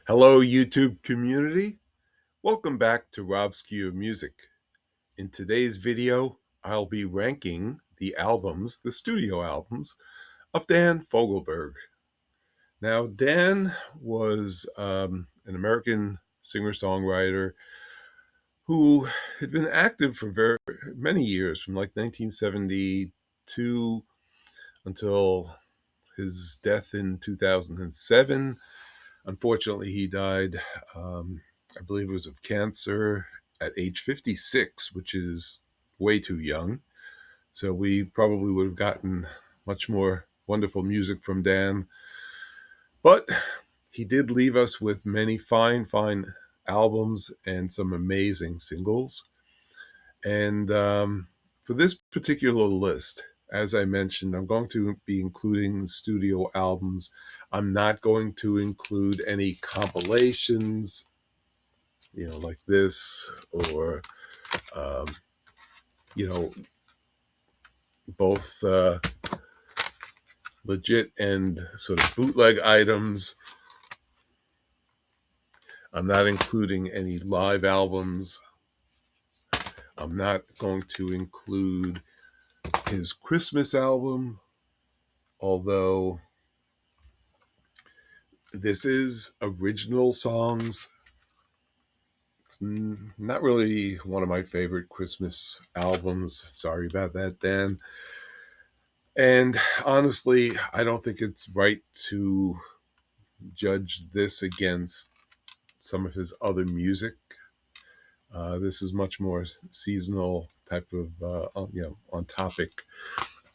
Hello, YouTube community. Welcome back to RobScure Music. In today's video, I'll be ranking the albums, the studio albums, of Dan Fogelberg. Now, Dan was an American singer-songwriter who had been active for very many years, from like 1972 until his death in 2007. Unfortunately, he died, I believe it was of cancer at age 56, which is way too young. So we probably would have gotten much more wonderful music from Dan. But he did leave us with many fine albums and some amazing singles. And for this particular list, as I mentioned, I'm going to be including studio albums. I'm not going to include any compilations, like this, or, both legit and sort of bootleg items. I'm not including any live albums. I'm not going to include his Christmas album, although this is original songs. It's not really one of my favorite Christmas albums. Sorry about that, Dan. And honestly, I don't think it's right to judge this against some of his other music. This is much more seasonal type of, on topic.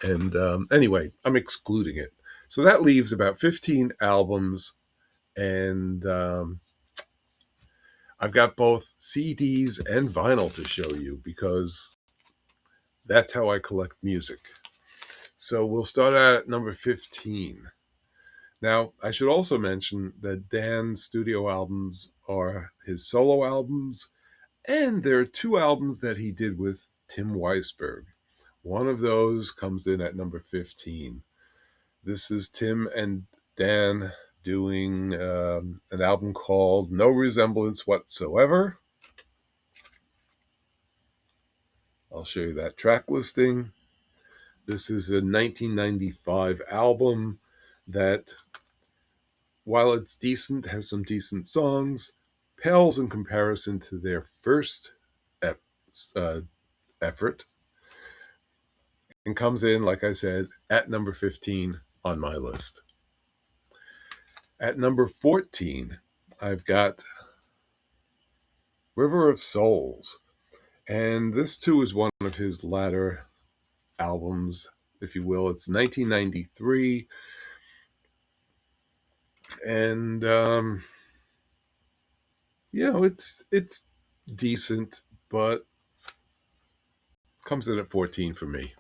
And anyway, I'm excluding it. So that leaves about 15 albums. And I've got both CDs and vinyl to show you because that's how I collect music. So we'll start out at number 15. Now, I should also mention that Dan's studio albums are his solo albums, and there are two albums that he did with Tim Weisberg. One of those comes in at number 15. This is Tim and Dan doing an album called No Resemblance Whatsoever. I'll show you that track listing. This is a 1995 album that, while it's decent, has some decent songs, pales in comparison to their first effort, and comes in, like I said, at number 15 on my list. At number 14, I've got River of Souls. And this, too, is one of his latter albums, if you will. It's 1993. And, it's decent, but comes in at 14 for me.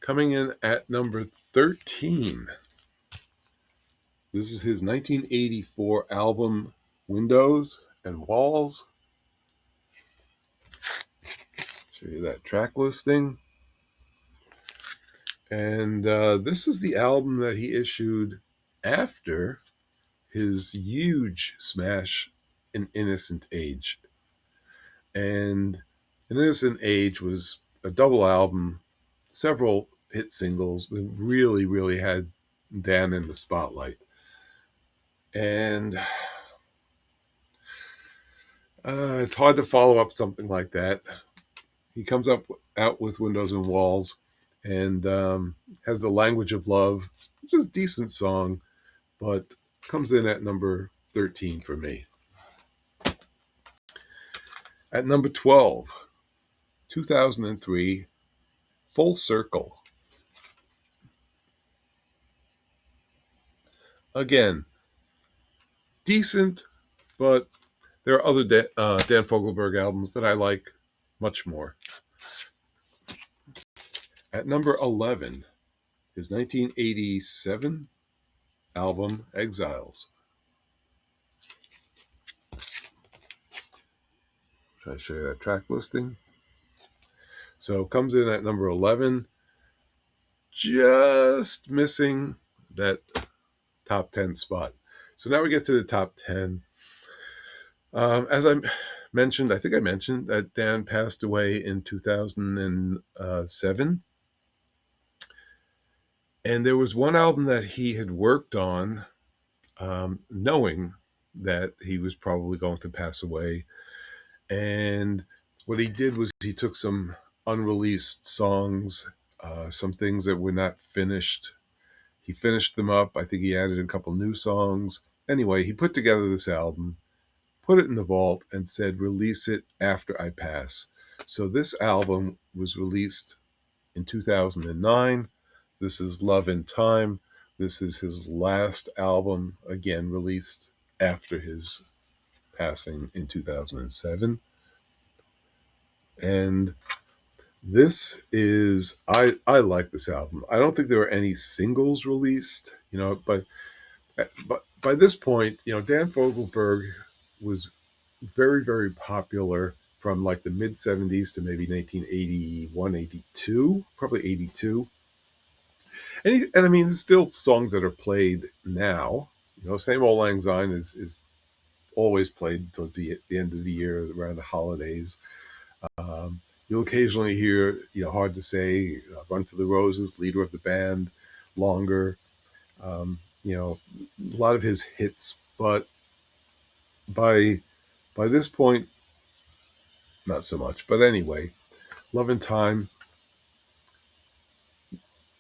Coming in at number 13, this is his 1984 album, Windows and Walls. Show you that track listing. And this is the album that he issued after his huge smash, An Innocent Age. And An Innocent Age was a double album, several hit singles that really, really had Dan in the spotlight. And it's hard to follow up something like that. He comes out with Windows and Walls and has The Language of Love, which is a decent song, but comes in at number 13 for me. At number 12, 2003, Full Circle. Again, decent, but there are other Dan Fogelberg albums that I like much more. At number 11, his 1987 album, Exiles. Should I show you that track listing? So comes in at number 11, just missing that top 10 spot. So now we get to the top 10. As I mentioned, I think I mentioned that Dan passed away in 2007. And there was one album that he had worked on, knowing that he was probably going to pass away. And what he did was he took some unreleased songs, some things that were not finished. He finished them up. I think he added a couple new songs. Anyway, he put together this album, put it in the vault, and said, release it after I pass. So this album was released in 2009. This is Love in Time. This is his last album, again, released after his passing in 2007. And this is, I like this album. I don't think there were any singles released, but by this point, Dan Fogelberg was very, very popular from like the mid 70s to maybe 1981, 82, probably 82. And I mean, there's still songs that are played now. Same Old Lang Syne is always played towards the end of the year, around the holidays. You'll occasionally hear, Hard to Say, Run for the Roses, leader of the band, Longer, a lot of his hits. But by this point, not so much. But anyway, Love in Time,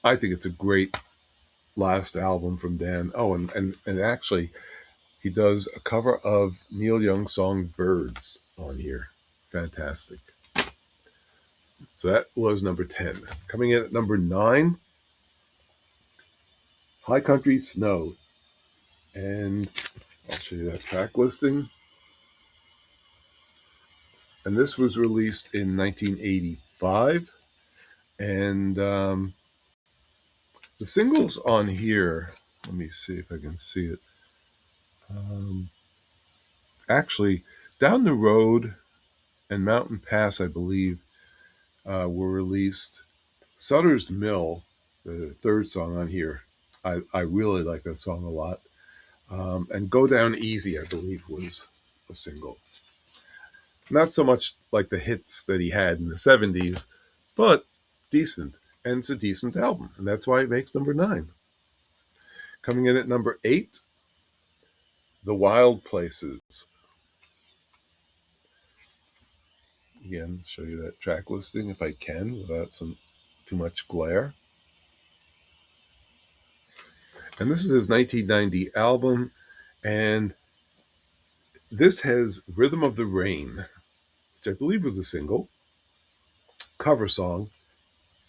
I think it's a great last album from Dan. Oh, and actually, he does a cover of Neil Young's song Birds on here. Fantastic. So that was number 10. Coming in at number 9, High Country Snow. And I'll show you that track listing. And this was released in 1985. And the singles on here, let me see if I can see it. Actually, Down the Road and Mountain Pass, I believe, were released. Sutter's Mill, the third song on here, I really like that song a lot. And Go Down Easy, I believe, was a single. Not so much like the hits that he had in the 70s, but decent. And it's a decent album, and that's why it makes number 9. Coming in at number 8, The Wild Places. Again, show you that track listing if I can without too much glare. And this is his 1990 album, and this has Rhythm of the Rain, which I believe was a single, cover song,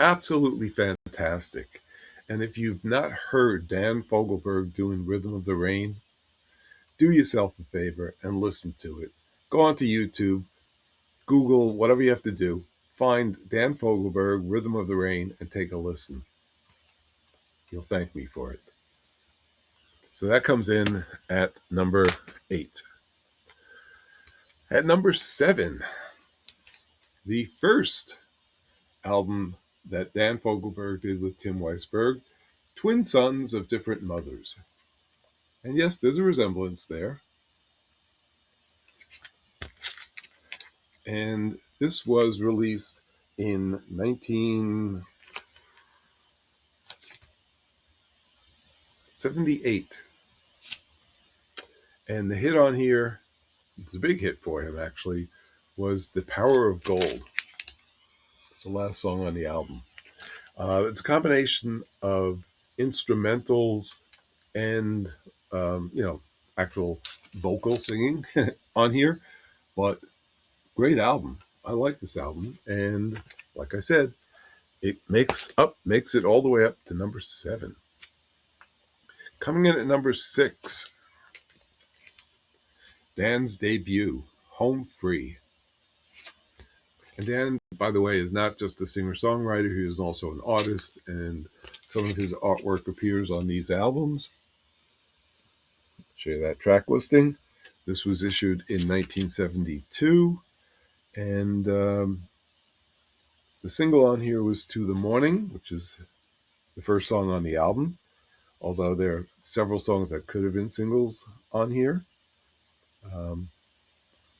absolutely fantastic. And if you've not heard Dan Fogelberg doing Rhythm of the Rain, do yourself a favor and listen to it. Go onto YouTube, Google, whatever you have to do, find Dan Fogelberg, Rhythm of the Rain, and take a listen. You'll thank me for it. So that comes in at number 8. At number 7, the first album that Dan Fogelberg did with Tim Weisberg, Twin Sons of Different Mothers. And yes, there's a resemblance there. And this was released in 1978. And the hit on here, it's a big hit for him actually, was The Power of Gold. It's the last song on the album. It's a combination of instrumentals and, actual vocal singing on here, but great album. I like this album. And like I said, it makes it all the way up to number 7. Coming in at number 6, Dan's debut, Home Free. And Dan, by the way, is not just a singer-songwriter. He is also an artist, and some of his artwork appears on these albums. Show you that track listing. This was issued in 1972, and the single on here was To the Morning, which is the first song on the album, although there are several songs that could have been singles on here.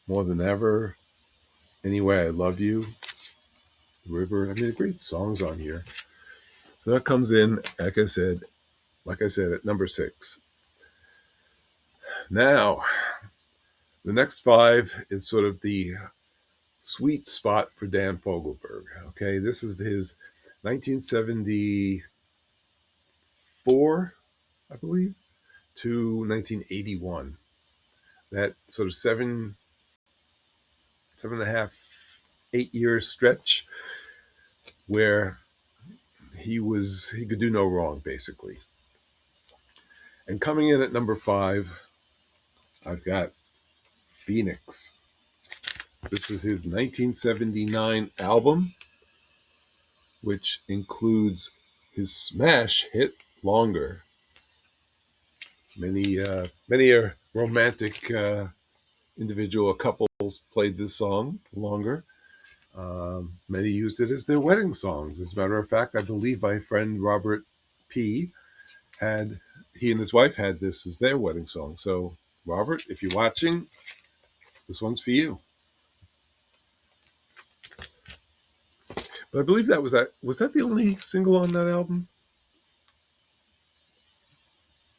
More Than Ever, Anyway I Love You, River. I mean, great songs on here. So that comes in, like I said, at number 6. Now, the next 5 is sort of the sweet spot for Dan Fogelberg. Okay, this is his 1974, I believe, to 1981. That sort of 7.5, 8 year stretch where he could do no wrong, basically. And coming in at number 5, I've got Phoenix. This is his 1979 album, which includes his smash hit Longer. Many romantic individual couples played this song, Longer. Many used it as their wedding songs. As a matter of fact, I believe my friend Robert P. he and his wife had this as their wedding song. So, Robert, if you're watching, this one's for you. But I believe was that the only single on that album?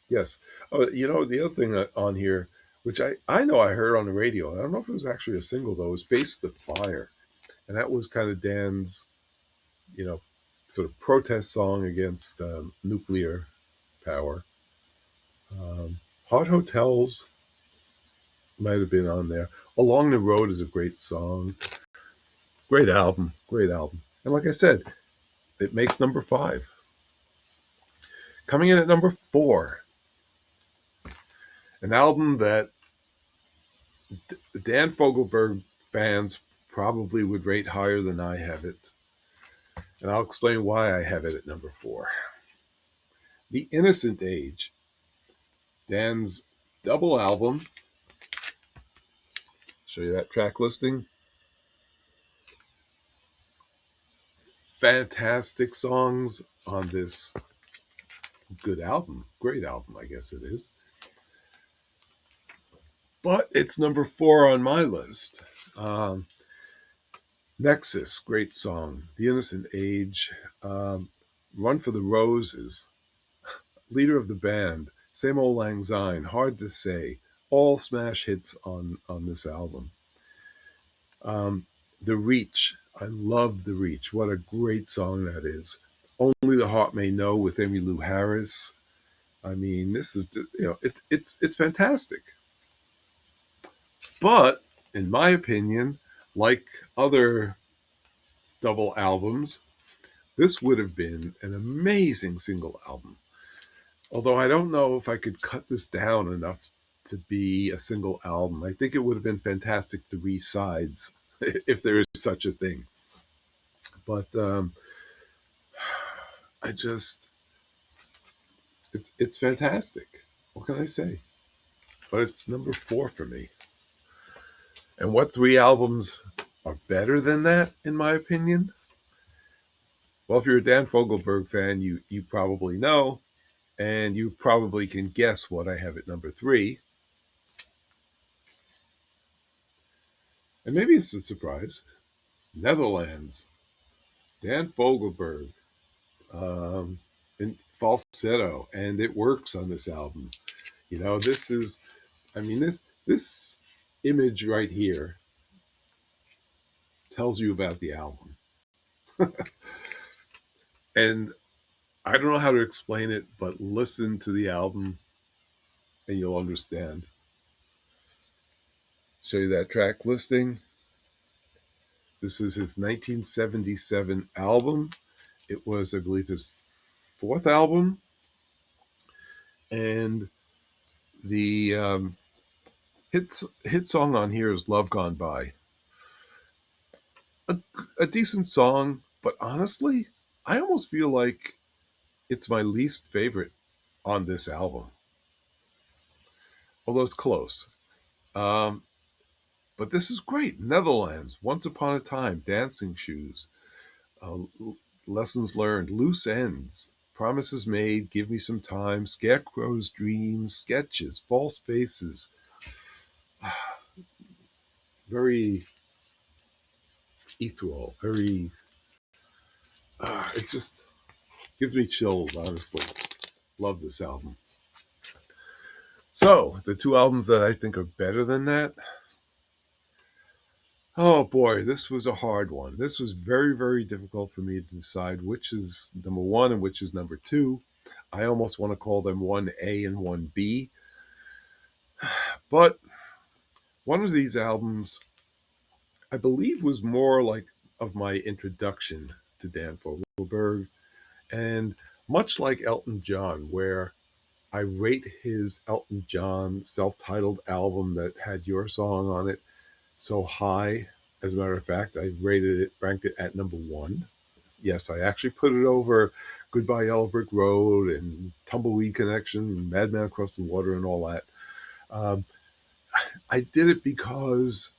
Yes. Oh, the other thing on here, which I know I heard on the radio, I don't know if it was actually a single though, was Face the Fire. And that was kind of Dan's, sort of protest song against nuclear power. Hot Hotels might have been on there. Along the Road is a great song. Great album. Great album. And like I said, it makes number 5. Coming in at number 4, an album that Dan Fogelberg fans probably would rate higher than I have it. And I'll explain why I have it at number 4. The Innocent Age, Dan's double album. Show you that track listing. Fantastic songs on this good album. Great album, I guess it is. But it's number 4 on my list. Nexus, great song. The Innocent Age. Run for the Roses. Leader of the Band. Same Old Lang Syne. Hard to Say. All smash hits on this album. The Reach. I love The Reach. What a great song that is. Only the Heart May Know with Emmylou Harris. I mean, this is, it's fantastic. But in my opinion, like other double albums, this would have been an amazing single album. Although I don't know if I could cut this down enough to be a single album. I think it would have been fantastic 3 sides, if there is such a thing. But it's fantastic. What can I say? But it's number 4 for me. And what 3 albums are better than that, in my opinion? Well, if you're a Dan Fogelberg fan, you probably know, and you probably can guess what I have at number 3. And maybe it's a surprise. Netherlands, Dan Fogelberg, in falsetto, and it works on this album. This image right here tells you about the album. And I don't know how to explain it, but listen to the album and you'll understand. Show you that track listing. This is his 1977 album. It was, I believe, his 4th album. And the hit song on here is Love Gone By. A decent song, but honestly, I almost feel like it's my least favorite on this album. Although it's close. But this is great. Netherlands, Once Upon a Time, Dancing Shoes, Lessons Learned, Loose Ends. Promises Made, Give Me Some Time, Scarecrow's Dreams, Sketches, False Faces. Very ethereal, very, it just gives me chills, honestly. Love this album. So, the two albums that I think are better than that, oh boy, this was a hard one. This was very, very difficult for me to decide which is number one and which is number two. I almost want to call them 1A and 1B. But one of these albums, I believe, was more like of my introduction to Dan Fogelberg. And much like Elton John, where I rate his Elton John self-titled album that had your song on it so high. As a matter of fact, I ranked it at number one. Yes, I actually put it over Goodbye Yellow Brick Road and Tumbleweed Connection and Madman Across the Water and all that. Um, I did it because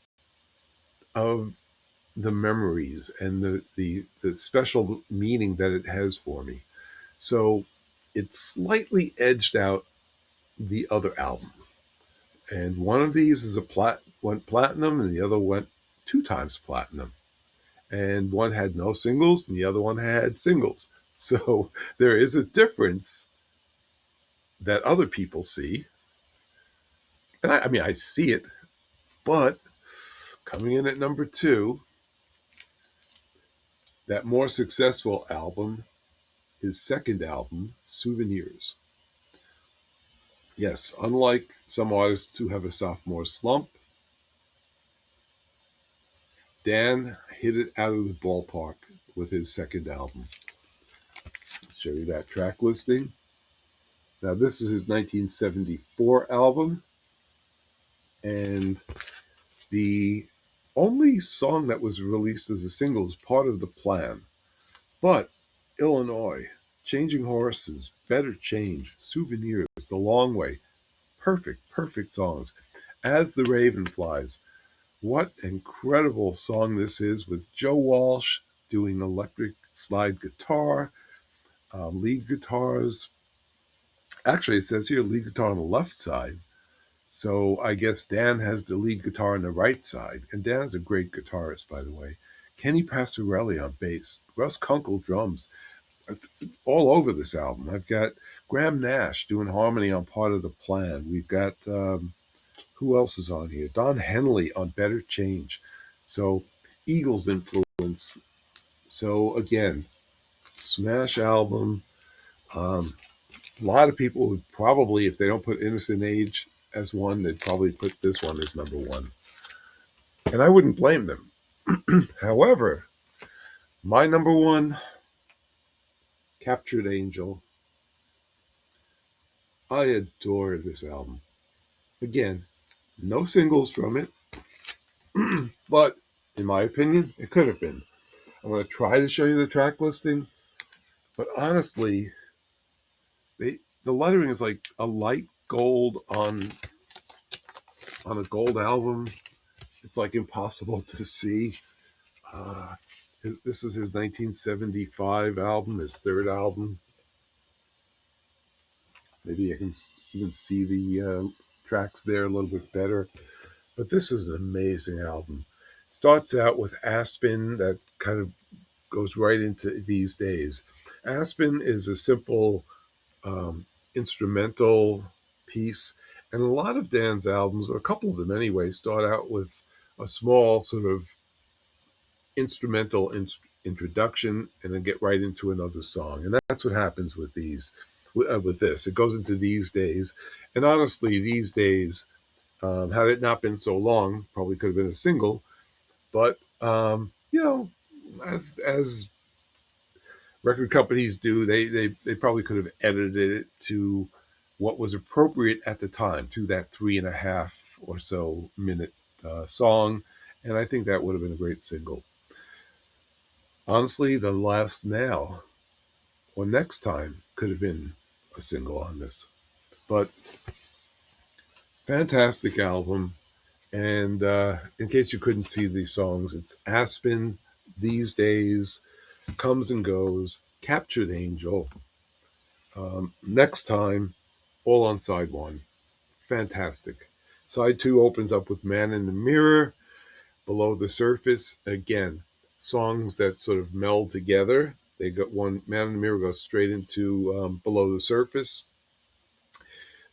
of the memories and the special meaning that it has for me. So it slightly edged out the other album. And one of these is went platinum and the other went 2 times platinum. And one had no singles and the other one had singles. So there is a difference that other people see. And I mean, I see it, but coming in at number two, that more successful album, his second album, Souvenirs. Yes, unlike some artists who have a sophomore slump, Dan hit it out of the ballpark with his second album. I'll show you that track listing. Now, this is his 1974 album, and the only song that was released as a single is Part of the Plan. But Illinois, Changing Horses, Better Change, Souvenirs, The Long Way, perfect songs. As the Raven Flies, what incredible song this is, with Joe Walsh doing electric slide guitar, lead guitars. Actually, it says here lead guitar on the left side. So I guess Dan has the lead guitar on the right side. And Dan is a great guitarist, by the way. Kenny Passarelli on bass, Russ Kunkel drums, all over this album. I've got Graham Nash doing harmony on Part of the Plan. We've got, who else is on here? Don Henley on Better Change. So Eagles influence. So again, smash album. A lot of people would probably, if they don't put Innocent Age as one, they'd probably put this one as number one. And I wouldn't blame them. However, my number one, Captured Angel. I adore this album. Again, no singles from it, but in my opinion, it could have been. I'm going to try to show you the track listing, but honestly, the lettering is like a light gold on a gold album. It's like impossible to see. This is his 1975 album, his third album. Maybe you can see the tracks there a little bit better. But this is an amazing album. It starts out with Aspen that kind of goes right into These Days. Aspen is a simple instrumental piece. And a lot of Dan's albums, or a couple of them anyway, start out with a small sort of instrumental introduction and then get right into another song. And that's what happens with with this. It goes into These Days. And honestly, These Days, had it not been so long, probably could have been a single. But, as record companies do, they probably could have edited it to what was appropriate at the time, to that 3.5 or so minute song. And I think that would have been a great single. Honestly, The Last Now or Next Time could have been a single on this. But fantastic album. And in case you couldn't see these songs, it's Aspen, These Days, Comes and Goes, Captured Angel, Next time, all on side one. Fantastic. Side two opens up with Man in the Mirror, Below the Surface. Again, songs that sort of meld together. They got one, Man in the Mirror goes straight into Below the Surface.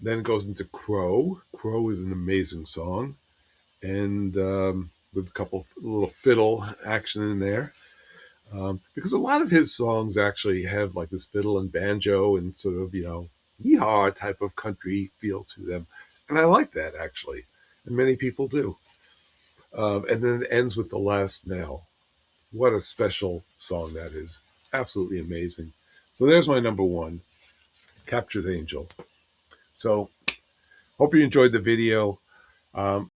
Then it goes into Crow. Crow is an amazing song. And with a couple little fiddle action in there. Because a lot of his songs actually have like this fiddle and banjo and sort of, yeehaw type of country feel to them. And I like that actually. And many people do. And then it ends with The Last Nail. What a special song that is. Absolutely amazing. So there's my number one, Captured Angel. So hope you enjoyed the video.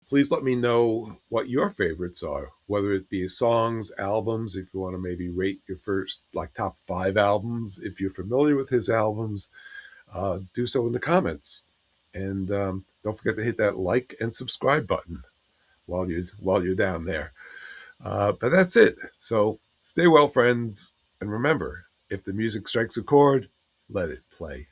Please let me know what your favorites are, whether it be songs, albums, if you want to maybe rate your first, like top 5 albums. If you're familiar with his albums, do so in the comments. And don't forget to hit that like and subscribe button while you're down there. But that's it. So stay well, friends. And remember, if the music strikes a chord, let it play.